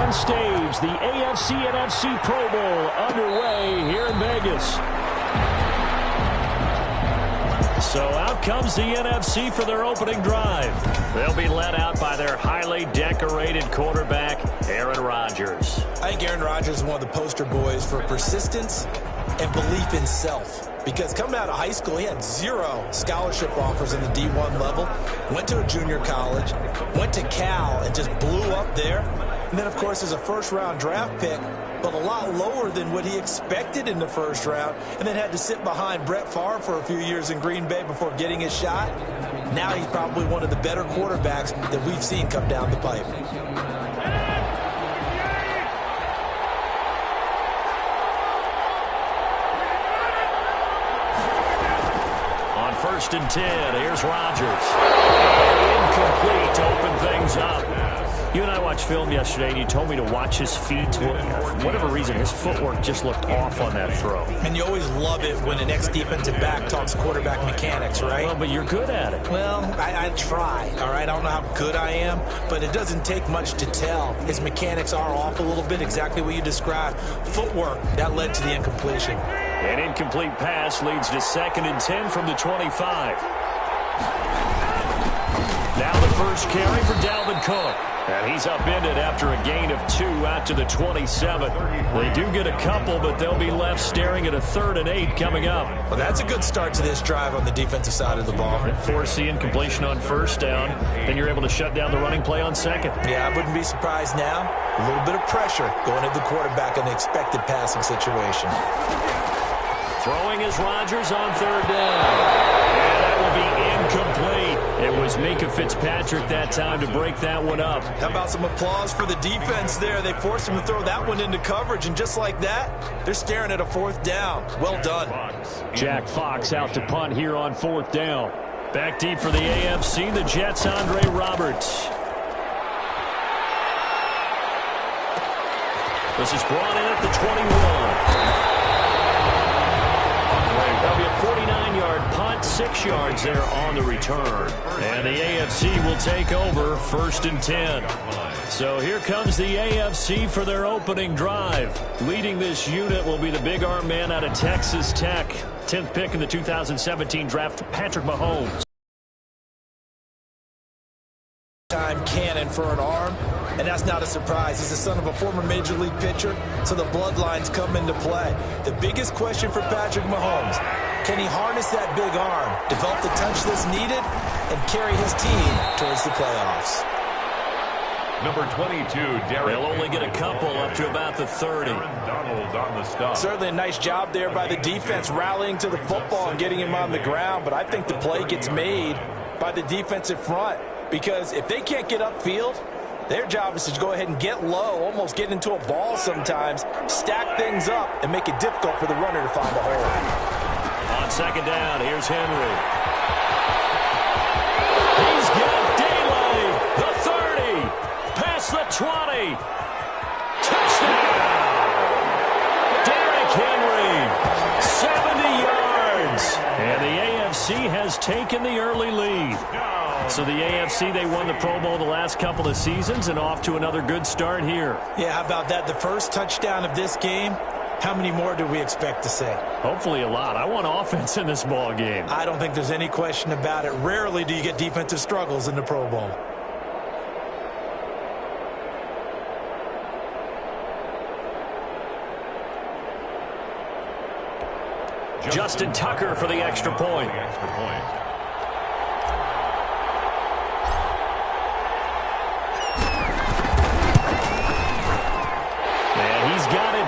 grand stage, the AFC NFC Pro Bowl underway here in Vegas. So out comes the NFC for their opening drive. They'll be led out by their highly decorated quarterback, Aaron Rodgers. I think Aaron Rodgers is one of the poster boys for persistence and belief in self. Because coming out of high school, he had 0 scholarship offers in the D1 level. Went to a junior college, went to Cal, and just blew up there. And then, of course, as a first-round draft pick, but a lot lower than what he expected in the first round, and then had to sit behind Brett Favre for a few years in Green Bay before getting his shot. Now he's probably one of the better quarterbacks that we've seen come down the pipe. On 1st and 10, here's Rodgers. Incomplete to open things up. You and I watched film yesterday, and you told me to watch his feet. For whatever reason, his footwork just looked off on that throw. And you always love it when an ex-defensive back talks quarterback mechanics, right? Well, but you're good at it. Well, I try, all right? I don't know how good I am, but it doesn't take much to tell. His mechanics are off a little bit, exactly what you described. Footwork, that led to the incompletion. An incomplete pass leads to 2nd and 10 from the 25. Now the first carry for Dalvin Cook. And he's upended after a gain of 2 out to the 27. They do get a couple, but they'll be left staring at a 3rd and 8 coming up. Well, that's a good start to this drive on the defensive side of the ball. Force the incompletion on 1st down. Then you're able to shut down the running play on 2nd. Yeah, I wouldn't be surprised now. A little bit of pressure going at the quarterback in the expected passing situation. Throwing is Rodgers on 3rd down. And that will be incomplete. It was Minkah Fitzpatrick that time to break that one up. How about some applause for the defense there? They forced him to throw that one into coverage, and just like that, they're staring at a 4th down. Well done. Jack Fox out to punt here on 4th down. Back deep for the AFC, the Jets' Andre Roberts. This is brought in at the 21. That'll be a 49-yard punt, 6 yards there on the return. And the AFC will take over 1st and 10. So here comes the AFC for their opening drive. Leading this unit will be the big arm man out of Texas Tech. 10th pick in the 2017 draft, Patrick Mahomes. Time cannon for an arm, and that's not a surprise. He's the son of a former major league pitcher, so the bloodlines come into play. The biggest question for Patrick Mahomes, can he harness that big arm, develop the touch that's needed, and carry his team towards the playoffs? Number 22, Derek. They'll only get a couple up to about the 30. Donald on the stop. Certainly a nice job there by the defense rallying to the football and getting him on the ground, but I think the play gets made by the defensive front. Because if they can't get upfield, their job is to go ahead and get low, almost get into a ball sometimes, stack things up, and make it difficult for the runner to find a hole. On 2nd down, here's Henry. He's got daylight. The 30. Past the 20. Touchdown. Derrick Henry. 70 yards. And the AFC has taken the early lead. So the AFC, they won the Pro Bowl the last couple of seasons and off to another good start here. Yeah, how about that? The first touchdown of this game. How many more do we expect to see? Hopefully a lot. I want offense in this ball game. I don't think there's any question about it. Rarely do you get defensive struggles in the Pro Bowl. Justin Tucker for the extra point.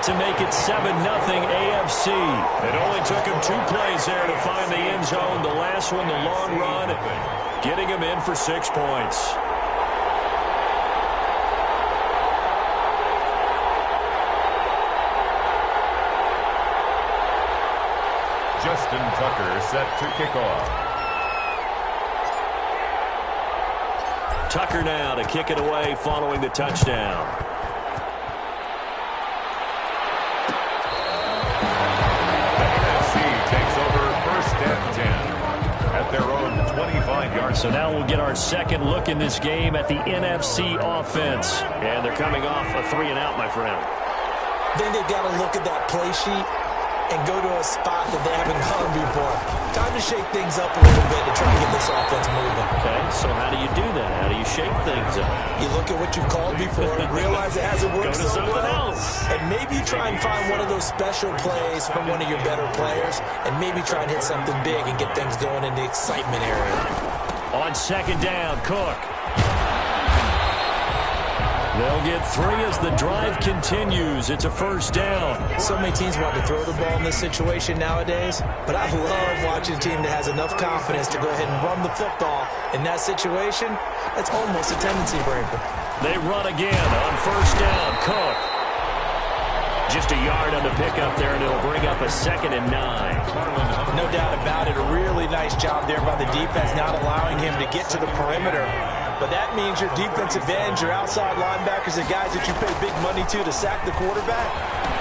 To make it 7-0 AFC. It only took him 2 plays there to find the end zone. The last one, the long run, getting him in for 6 points. Justin Tucker set to kick off. Tucker now to kick it away following the touchdown. So now we'll get our second look in this game at the NFC offense. And they're coming off a 3-and-out, my friend. Then they've got to look at that play sheet and go to a spot that they haven't gone before. Time to shake things up a little bit to try and get this offense moving. Okay, so how do you do that? How do you shake things up? You look at what you've called before, realize it hasn't worked so well, and maybe you try and find one of those special plays from one of your better players, and maybe try and hit something big and get things going in the excitement area. On second down, Cook. They'll get 3 as the drive continues. It's a first down. So many teams want to throw the ball in this situation nowadays, but I love watching a team that has enough confidence to go ahead and run the football. In that situation, that's almost a tendency breaker. They run again on first down. Cook. Just a yard on the pickup there, and it'll bring up a 2nd and 9. No doubt about it. A really nice job there by the defense, not allowing him to get to the perimeter. But that means your defensive ends, your outside linebackers, the guys that you pay big money to sack the quarterback,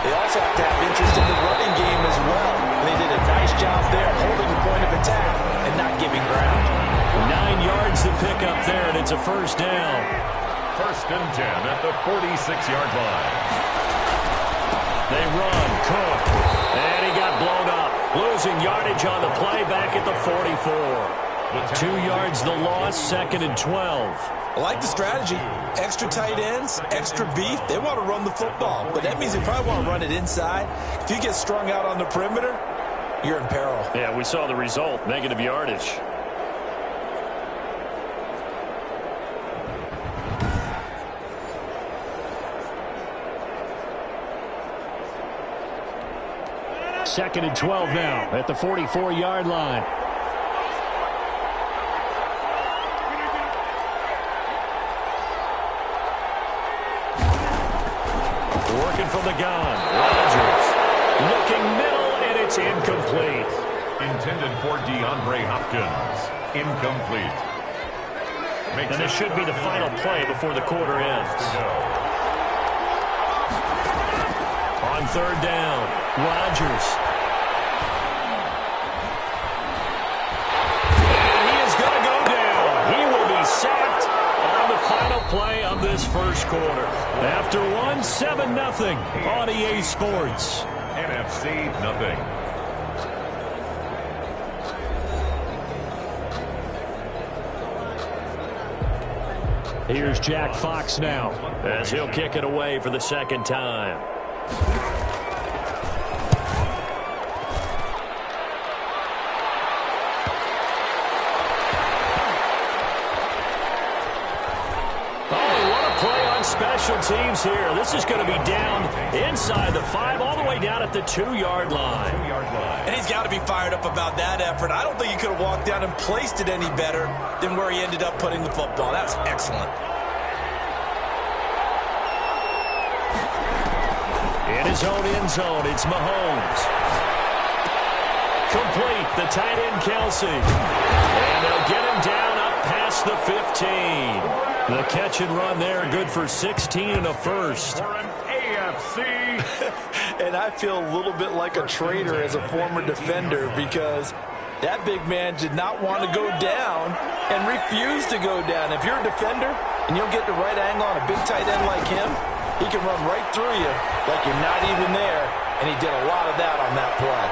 they also have to have interest in the running game as well. And they did a nice job there holding the point of attack and not giving ground. 9 yards to pick up there, and it's a first down. 1st and 10 at the 46-yard line. They run. Cook. And he got blown up. Losing yardage on the play back at the 44. 2 yards the loss, 2nd and 12. I like the strategy. Extra tight ends, extra beef. They want to run the football, but that means they probably want to run it inside. If you get strung out on the perimeter, you're in peril. Yeah, we saw the result, negative yardage. Second and 12 now at the 44-yard line. Working from the gun. Rodgers looking middle, and it's incomplete. Intended for DeAndre Hopkins. Incomplete. And this should be the final play before the quarter ends. On third down, Rodgers. And he is going to go down. He will be sacked on the final play of this first quarter. After 7-0 on EA Sports. NFC, nothing. Here's Jack Fox now as he'll kick it away for the second time. Special teams here. This is going to be down inside the 5, all the way down at the 2-yard line. And he's got to be fired up about that effort. I don't think he could have walked down and placed it any better than where he ended up putting the football. That was excellent. In his own end zone, it's Mahomes. Complete, the tight end Kelsey. And they'll get him down up past the 15. The catch and run there, good for 16 and a first. For an AFC. And I feel a little bit like a traitor as a former defender because that big man did not want to go down and refused to go down. If you're a defender and you don't get the right angle on a big tight end like him, he can run right through you like you're not even there, and he did a lot of that on that play.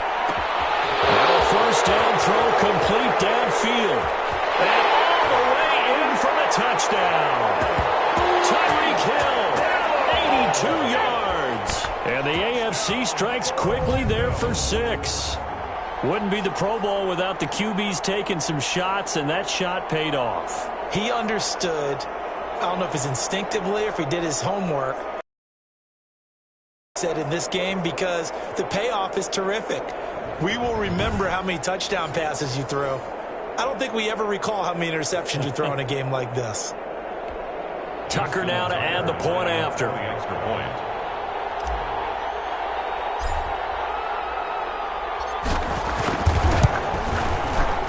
Now first down throw complete downfield. And all the way in for the touchdown. Tyreek Hill, 82 yards. And the AFC strikes quickly there for 6. Wouldn't be the Pro Bowl without the QBs taking some shots, and that shot paid off. He understood, I don't know if it's instinctively or if he did his homework, said in this game, because the payoff is terrific. We will remember how many touchdown passes you throw. I don't think we ever recall how many interceptions you throw in a game like this. Tucker now to add the point after. The extra point.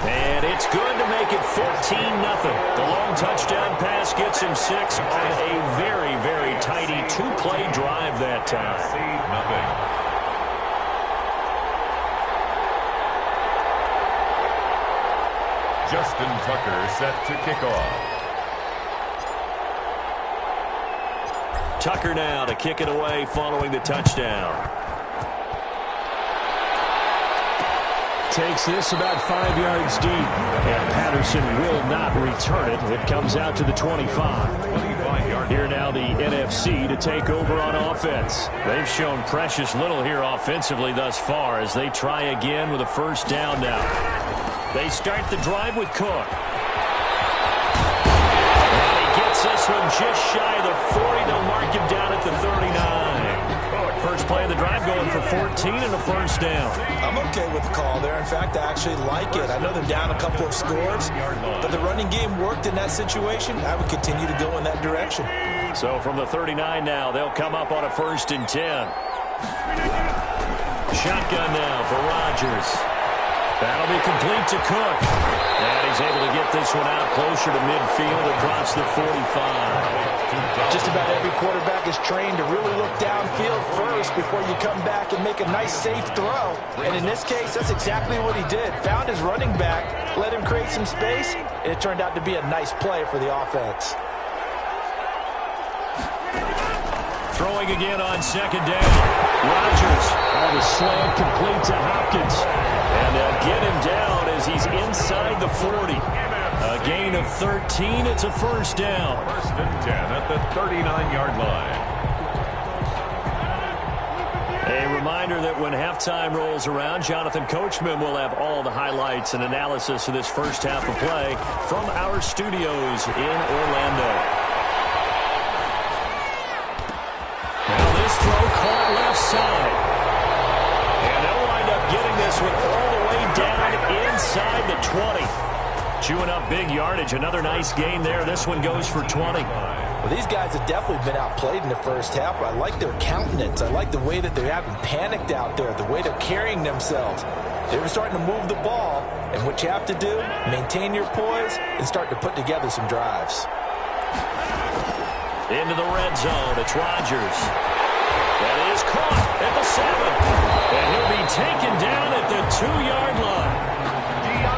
And it's good to make it 14-0. The long touchdown pass gets him 6 on a very, very tidy two-play drive that time. Nothing. Justin Tucker set to kick off. Tucker now to kick it away following the touchdown. Takes this about 5 yards deep. And Patterson will not return it. It comes out to the 25. Here now the NFC to take over on offense. They've shown precious little here offensively thus far as they try again with a first down now. They start the drive with Cook. This one just shy of the 40. They'll mark him down at the 39. First play of the drive going for 14 and a first down. I'm okay with the call there. In fact, I actually like it. I know they're down a couple of scores, but the running game worked in that situation. I would continue to go in that direction. So from the 39 now, they'll come up on a 1st and 10. Shotgun now for Rodgers. That'll be complete to Cook. And he's able to get this one out closer to midfield across the 45. Just about every quarterback is trained to really look downfield first before you come back and make a nice, safe throw. And in this case, that's exactly what he did. Found his running back, let him create some space, and it turned out to be a nice play for the offense. Throwing again on 2nd down. Rodgers on the slant complete to Hopkins. And they'll get him down as he's inside the 40. A gain of 13. It's a first down. 1st and 10 at the 39-yard line. A reminder that when halftime rolls around, Jonathan Coachman will have all the highlights and analysis of this first half of play from our studios in Orlando. Now this throw caught left side. And they'll wind up getting this one all the way down inside the 20. Chewing up big yardage. Another nice gain there. This one goes for 20. Well, these guys have definitely been outplayed in the first half. I like their countenance. I like the way that they're having panicked out there, the way they're carrying themselves. They're starting to move the ball, and what you have to do, maintain your poise and start to put together some drives. Into the red zone. It's Rodgers. That is caught at the 7. And he'll be taken down at the 2-yard line.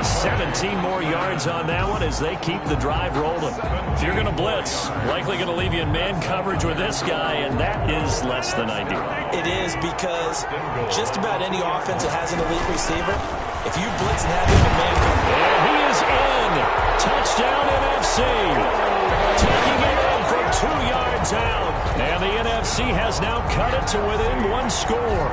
17 more yards on that one as they keep the drive rolling. If you're going to blitz, likely going to leave you in man coverage with this guy, and that is less than ideal. It is, because just about any offense that has an elite receiver, if you blitz and have him in man coverage. And he is in. Touchdown NFC. Taking it in from 2 yards out. And the NFC has now cut it to within 1 score.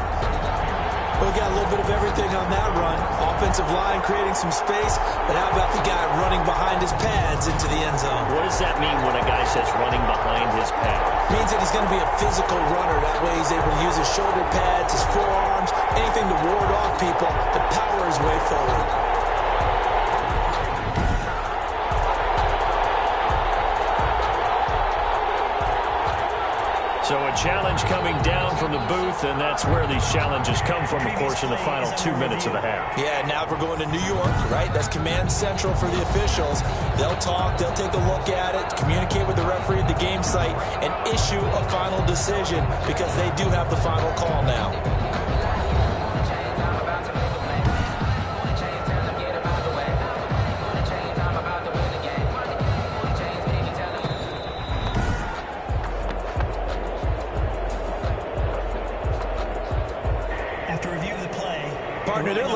We got a little bit of everything on that run. Offensive line creating some space, but how about the guy running behind his pads into the end zone? What does that mean when a guy says running behind his pads? Means that he's going to be a physical runner. That way he's able to use his shoulder pads, his forearms, anything to ward off people to power his way forward. So a challenge coming down from the booth, and that's where these challenges come from, of course, in the final 2 minutes of the half. Yeah, now we're going to New York, right? That's command central for the officials. They'll talk, they'll take a look at it, communicate with the referee at the game site, and issue a final decision because they do have the final call now.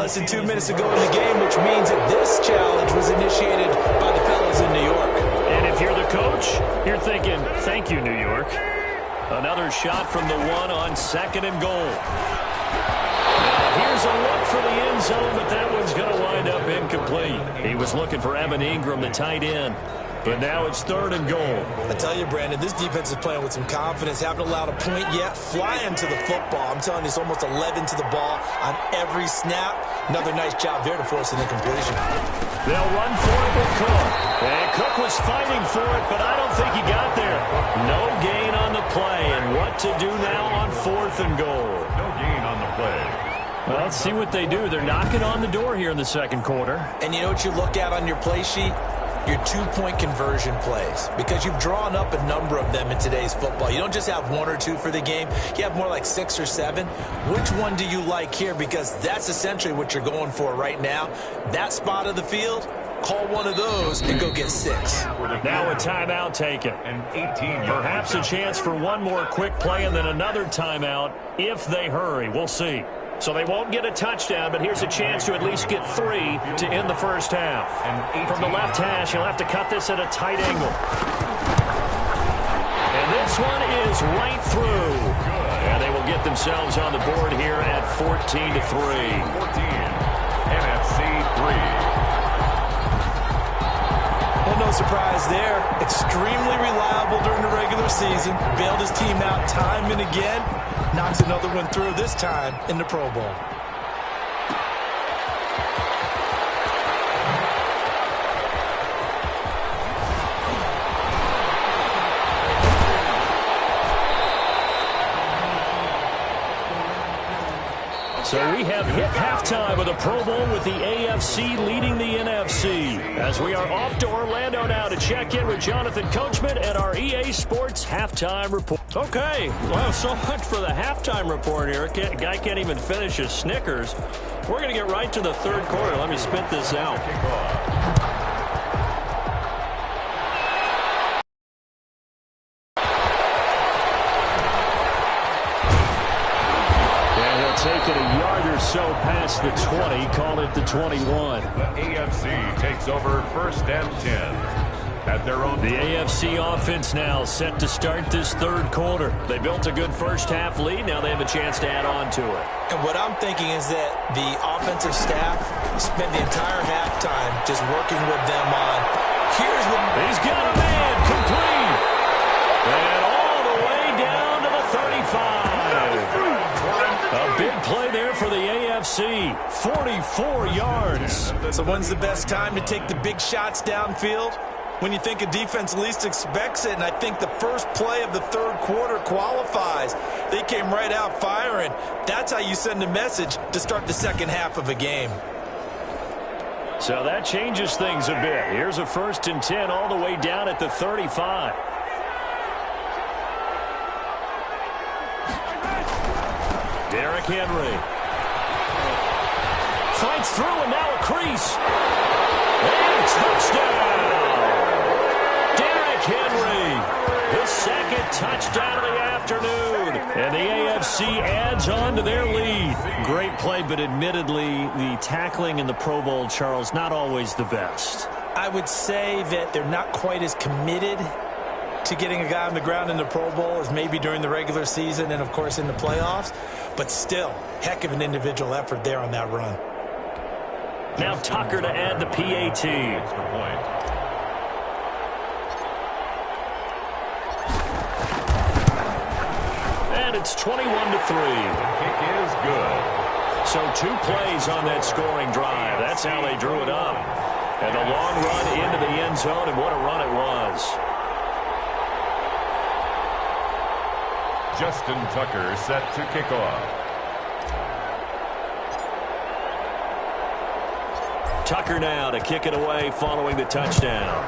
Less than 2 minutes ago in the game, which means that this challenge was initiated by the fellas in New York. And if you're the coach, you're thinking, thank you, New York. Another shot from the 1 on 2nd and goal. Now here's a look for the end zone, but that one's going to wind up incomplete. He was looking for Evan Ingram, the tight end. But now it's 3rd and goal. I tell you, Brandon, this defense is playing with some confidence. Haven't allowed a point yet. Flying to the football. I'm telling you, it's almost 11 to the ball on every snap. Another nice job there to force an incompletion. They'll run for it with Cook. And Cook was fighting for it, but I don't think he got there. No gain on the play. And what to do now on 4th and goal? No gain on the play. Well, let's see what they do. They're knocking on the door here in the 2nd quarter. And you know what you look at on your play sheet? Your 2-point conversion plays, because you've drawn up a number of them in today's football. You don't just have 1 or 2 for the game. You have more like 6 or 7. Which one do you like here? Because that's essentially what you're going for right now. That spot of the field, call one of those and go get 6. Now a timeout taken. Perhaps a chance for one more quick play and then another timeout if they hurry. We'll see. So they won't get a touchdown, but here's a chance to at least get 3 to end the first half. From the left hash, he'll have to cut this at a tight angle. And this one is right through. And they will get themselves on the board here at 14-3. 14, NFC 3. Well, no surprise there. Extremely reliable during the regular season. Bailed his team out time and again. Knocks another one through, this time in the Pro Bowl. So we have hit halftime of the Pro Bowl with the AFC leading the NFC. As we are off to Orlando now to check in with Jonathan Coachman at our EA Sports Halftime Report. Okay, well, so much for the halftime report here. Guy can't even finish his Snickers. We're going to get right to the third quarter. Let me spit this out. Take it a yard or so past the 20, call it the 21. The AFC takes over 1st and 10 at their own. The AFC offense now set to start this third quarter. They built a good first half lead. Now they have a chance to add on to it. And what I'm thinking is that the offensive staff spent the entire halftime just working with them on, here's what. He's got a man complete. And all the way down to the 35. A big play there for the AFC. 44 yards. So when's the best time to take the big shots downfield? When you think a defense least expects it, and I think the first play of the third quarter qualifies. They came right out firing. That's how you send a message to start the second half of a game. So that changes things a bit. Here's a 1st and 10 all the way down at the 35. Derrick Henry fights through, and now a crease. And touchdown! Derrick Henry, his second touchdown of the afternoon. And the AFC adds on to their lead. Great play, but admittedly, the tackling in the Pro Bowl, Charles, not always the best. I would say that they're not quite as committed to getting a guy on the ground in the Pro Bowl as maybe during the regular season and, of course, in the playoffs. But still, heck of an individual effort there on that run. Now Tucker to add the PAT. Extra point. And it's 21-3. The kick is good. So 2 plays on that scoring drive. That's how they drew it up. And a long run into the end zone, and what a run it was. Justin Tucker set to kick off. Tucker now to kick it away following the touchdown.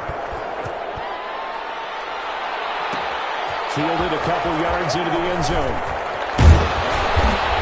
Fielded a couple yards into the end zone.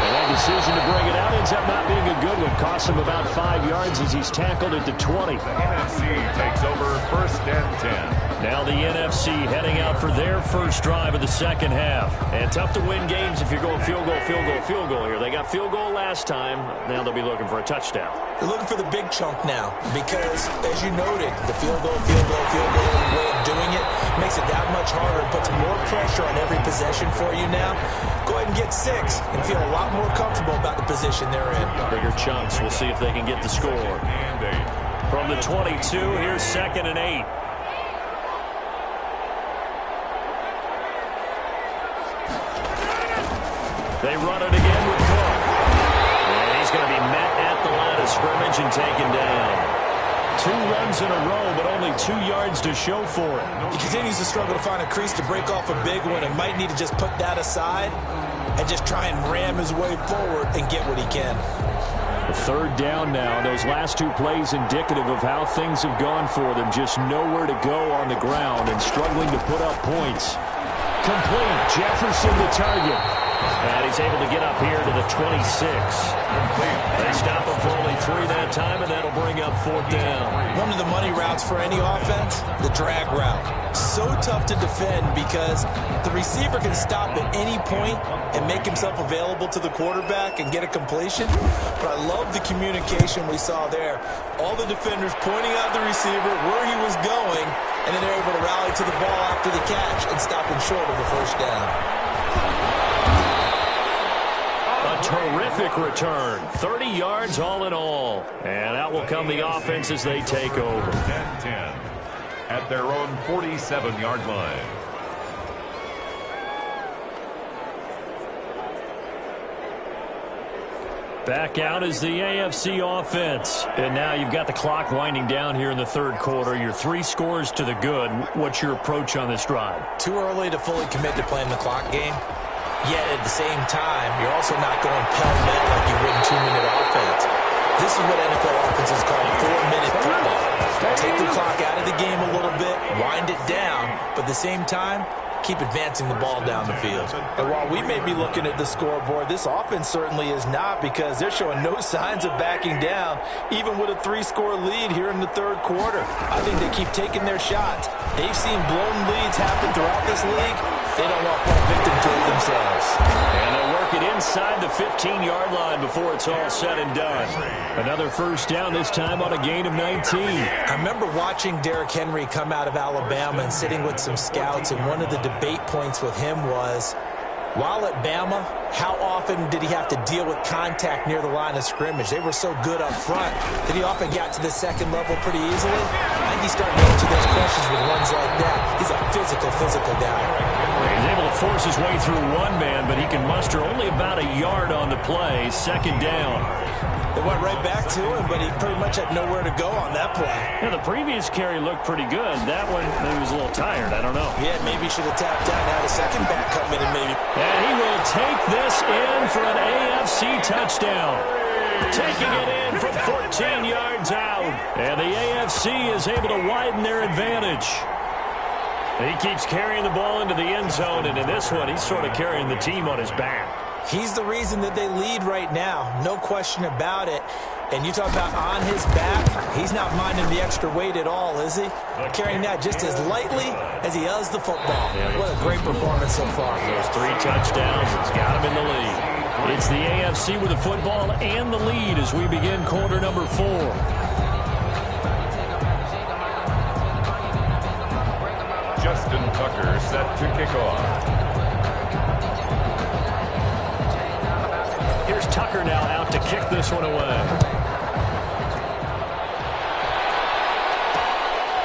And that decision to bring it out ends up not being a good one. Cost him about 5 yards as he's tackled at the 20. The NFC takes over 1st and 10. Now the NFC heading out for their first drive of the second half. And tough to win games if you're going field goal, field goal, field goal here. They got field goal last time. Now they'll be looking for a touchdown. They're looking for the big chunk now because, as you noted, the field goal, field goal, field goal way of doing it makes it that much harder. It puts more pressure on every possession for you now. Go ahead and get 6 and feel a lot more comfortable about the position they're in. Bigger chunks. We'll see if they can get the score. And 8. From the 22, here's 2nd and 8. They run it again with Cook. And he's going to be met at the line of scrimmage and taken down. 2 runs in a row, but only 2 yards to show for it. He continues to struggle to find a crease to break off a big one and might need to just put that aside and just try and ram his way forward and get what he can. The 3rd down now. Those last 2 plays indicative of how things have gone for them. Just nowhere to go on the ground and struggling to put up points. Complete. Jefferson the target. And he's able to get up here to the 26. They stop him for only 3 that time, and that'll bring up 4th down. One of the money routes for any offense, the drag route. So tough to defend because the receiver can stop at any point and make himself available to the quarterback and get a completion. But I love the communication we saw there. All the defenders pointing out the receiver, where he was going, and then they're able to rally to the ball after the catch and stop him short of the 1st down. A terrific return. 30 yards all in all. And out will come the offense as they take over. 10-10 at their own 47-yard line. Back out is the AFC offense. And now you've got the clock winding down here in the 3rd quarter. You're 3 scores to the good. What's your approach on this drive? Too early to fully commit to playing the clock game. Yet at the same time, you're also not going pell-mell like you would in 2-minute offense. This is what NFL offenses call 4-minute football. Take the clock out of the game a little bit, wind it down, but at the same time, keep advancing the ball down the field. And while we may be looking at the scoreboard, this offense certainly is not, because they're showing no signs of backing down, even with a 3-score lead here in the 3rd quarter. I think they keep taking their shots. They've seen blown leads happen throughout this league. They don't want one victim to it themselves. And they'll work it inside the 15-yard line before it's all said and done. Another 1st down, this time on a gain of 19. I remember watching Derrick Henry come out of Alabama and sitting with some scouts, and one of the debate points with him was, while at Bama, how often did he have to deal with contact near the line of scrimmage? They were so good up front that he often got to the 2nd level pretty easily. I think he's starting to answer those questions with runs like that. He's a physical guy. He's able to force his way through one man, but he can muster only about a yard on the play. 2nd down. They went right back to him, but he pretty much had nowhere to go on that play. Yeah, the previous carry looked pretty good. That one, he was a little tired. I don't know. Yeah, maybe he should have tapped out and had a 2nd back come in and maybe. And he will take this in for an AFC touchdown. Taking it in from 14 yards out. And the AFC is able to widen their advantage. He keeps carrying the ball into the end zone, and in this one, he's sort of carrying the team on his back. He's the reason that they lead right now, no question about it. And you talk about on his back, he's not minding the extra weight at all, is he? Carrying that just as lightly as he does the football. Yeah, what a great performance so far. Those 3 touchdowns, it's got him in the lead. It's the AFC with the football and the lead as we begin quarter number 4. Justin Tucker set to kick off. Here's Tucker now out to kick this one away.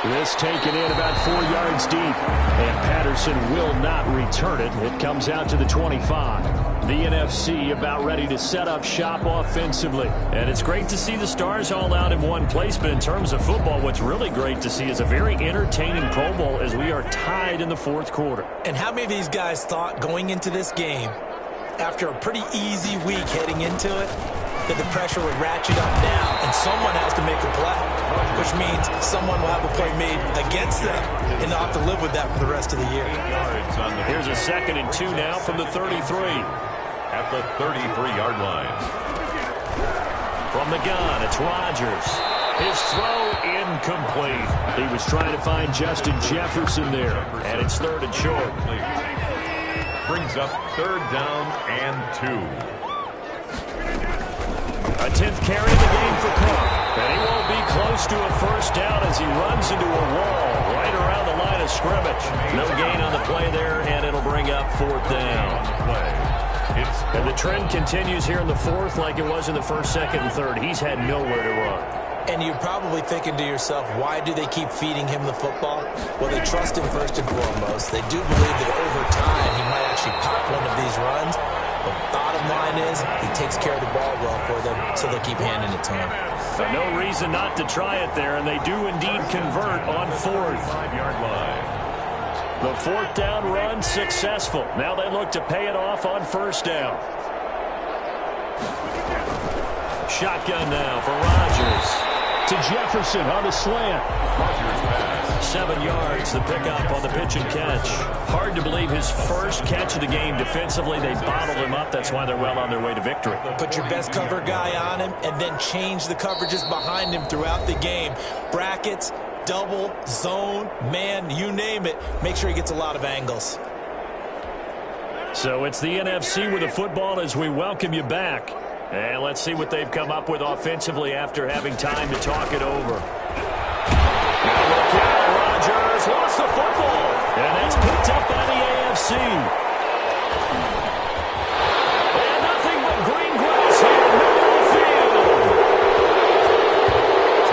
This taken in about 4 yards deep. And Patterson will not return it. It comes out to the 25. The NFC about ready to set up shop offensively. And it's great to see the stars all out in one place. But in terms of football, what's really great to see is a very entertaining Pro Bowl as we are tied in the 4th quarter. And how many of these guys thought going into this game, after a pretty easy week heading into it, that the pressure would ratchet up now and someone has to make a play, which means someone will have a play made against them and they'll have to live with that for the rest of the year. Here's a 2nd and 2 now from the 33. At the 33-yard line. From the gun, it's Rodgers. His throw incomplete. He was trying to find Justin Jefferson there, and it's 3rd and short. Brings up 3rd down and 2. A 10th carry of the game for Cook. And he won't be close to a 1st down as he runs into a wall right around the line of scrimmage. No gain on the play there, and it'll bring up 4th down. And the trend continues here in the 4th like it was in the 1st, 2nd, and 3rd. He's had nowhere to run. And you're probably thinking to yourself, why do they keep feeding him the football? Well, they trust him first and foremost. They do believe that over time he might actually pop one of these runs. But bottom line is he takes care of the ball well for them, so they'll keep handing it to him. So no reason not to try it there, and they do indeed convert on 4th. 5-yard line. The 4th down run successful. Now they look to pay it off on 1st down. Shotgun now for Rodgers. To Jefferson on the slant. Rodgers pass 7 yards, the pickup on the pitch and catch. Hard to believe his first catch of the game defensively. They bottled him up. That's why they're well on their way to victory. Put your best cover guy on him and then change the coverages behind him throughout the game. Brackets, double, zone, man, you name it. Make sure he gets a lot of angles. So it's the NFC with the football as we welcome you back. And let's see what they've come up with offensively after having time to talk it over. Rodgers lost the football. And that's picked up by the AFC. And nothing but green grass here in the middle of the field.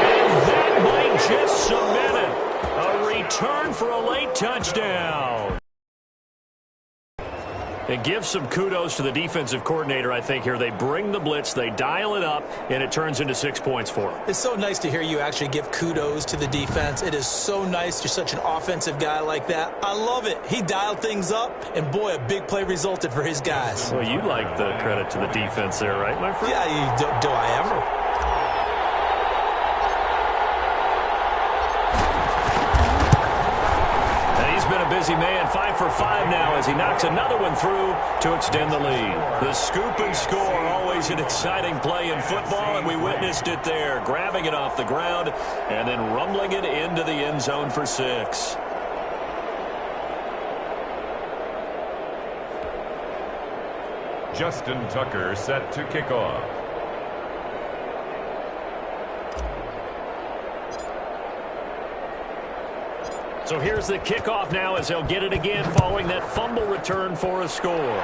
And that might just cement it. A return for a late touchdown. It gives some kudos to the defensive coordinator, I think, here. They bring the blitz, they dial it up, and it turns into 6 points for them. It's so nice to hear you actually give kudos to the defense. It is so nice. You're such an offensive guy like that. I love it. He dialed things up, and boy, a big play resulted for his guys. Well, you like the credit to the defense there, right, my friend? Yeah, do I ever? Busy man, 5 for 5 now as he knocks another one through to extend the lead. The scoop and score, always an exciting play in football, and we witnessed it there, grabbing it off the ground and then rumbling it into the end zone for 6. Justin Tucker set to kick off. So here's the kickoff now as they'll get it again following that fumble return for a score.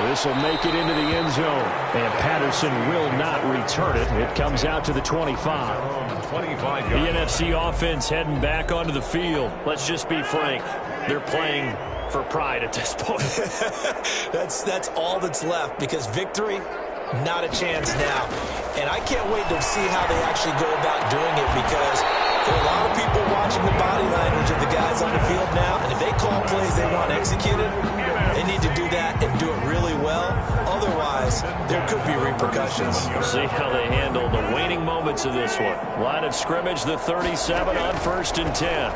This will make it into the end zone. And Patterson will not return it. It comes out to the 25. 25 the NFC offense heading back onto the field. Let's just be frank. They're playing for pride at this point. That's all that's left because victory, not a chance now. And I can't wait to see how they actually go about doing it because there are a lot of people watching the body language of the guys on the field now, and if they call plays they want executed, they need to do that and do it really well. Otherwise, there could be repercussions. We'll see how they handle the waning moments of this one. Line of scrimmage, the 37 on 1st and 10.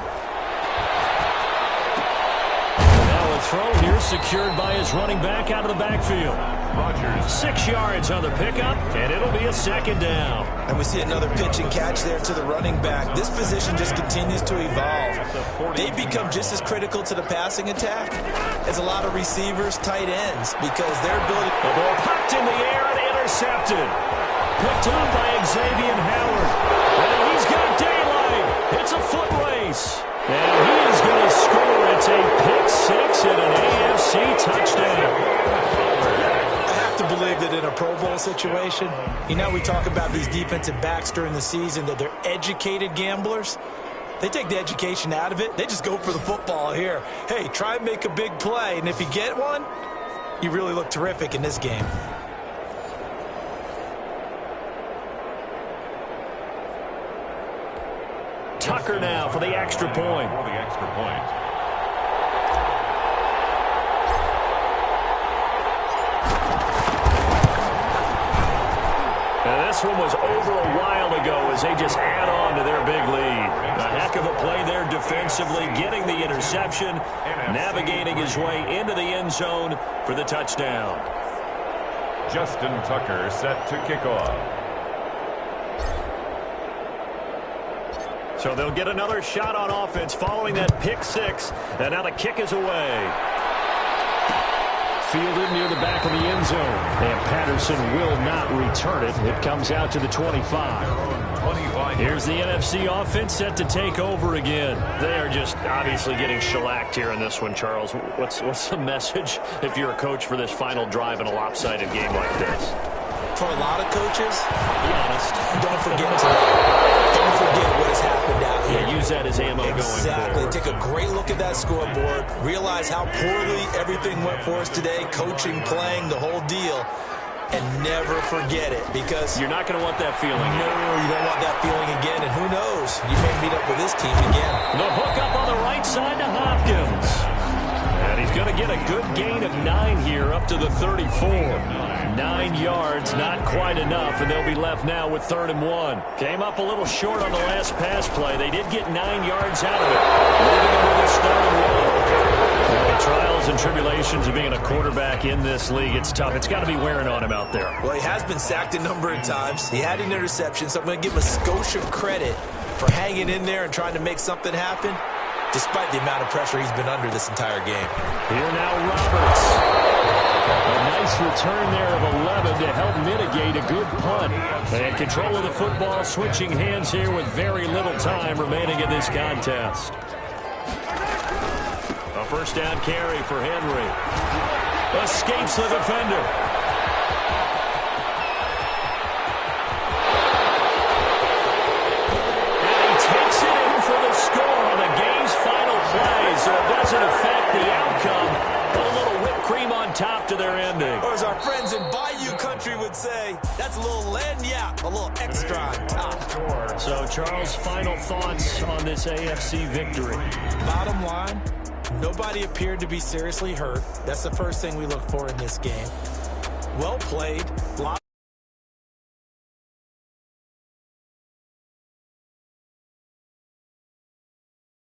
Now a throw here secured by his running back out of the backfield. Rodgers. 6 yards on the pickup, and it'll be a 2nd down. And we see another pitch and catch there to the running back. This position just continues to evolve. They become just as critical to the passing attack as a lot of receivers, tight ends, because their ability... The ball popped in the air and intercepted. Picked up by Xavier Howard. And he's got daylight. It's a foot race. And he is going to score. It's a pick 6 and an AFC touchdown. To believe that in a Pro Bowl situation, you know, we talk about these defensive backs during the season, that they're educated gamblers. They take the education out of it. They just go for the football here. Hey, try and make a big play, and if you get one, you really look terrific in this game. Tucker now for the extra point. For the extra point. And this one was over a while ago as they just add on to their big lead. A heck of a play there defensively, getting the interception, navigating his way into the end zone for the touchdown. Justin Tucker set to kick off. So they'll get another shot on offense following that pick 6, and now the kick is away. Fielded near the back of the end zone. And Patterson will not return it. It comes out to the 25. Here's the NFC offense set to take over again. They are just obviously getting shellacked here in this one, Charles. What's the message if you're a coach for this final drive in a lopsided game like this? For a lot of coaches, be honest, don't forget what has happened out here. Yeah, use that as ammo going forward. Exactly. Take a great look at that scoreboard. Realize how poorly everything went for us today. Coaching, playing, the whole deal. And never forget it because... You're not going to want that feeling. No, you don't want that feeling again. And who knows? You may meet up with this team again. The hook up on the right side to Hopkins. And he's going to get a good gain of 9 here up to the 34. 9 yards, not quite enough, and they'll be left now with 3rd and 1. Came up a little short on the last pass play. They did get 9 yards out of it, leaving them with this 3rd and 1. The trials and tribulations of being a quarterback in this league, it's tough. It's got to be wearing on him out there. Well, he has been sacked a number of times. He had an interception, so I'm going to give him a skosh of credit for hanging in there and trying to make something happen, despite the amount of pressure he's been under this entire game. Here now Roberts. A nice return there of 11 to help mitigate a good punt. And control of the football, switching hands here with very little time remaining in this contest. A first down carry for Henry. Escapes the defender. And he takes it in for the score on the game's final play, so it doesn't affect the outcome. But a little whipped cream on top to their ending. Or as our friends in Bayou Country would say, that's a little lagniappe, a little extra on top. So, Charles, final thoughts on this AFC victory? Bottom line, nobody appeared to be seriously hurt. That's the first thing we look for in this game. Well played.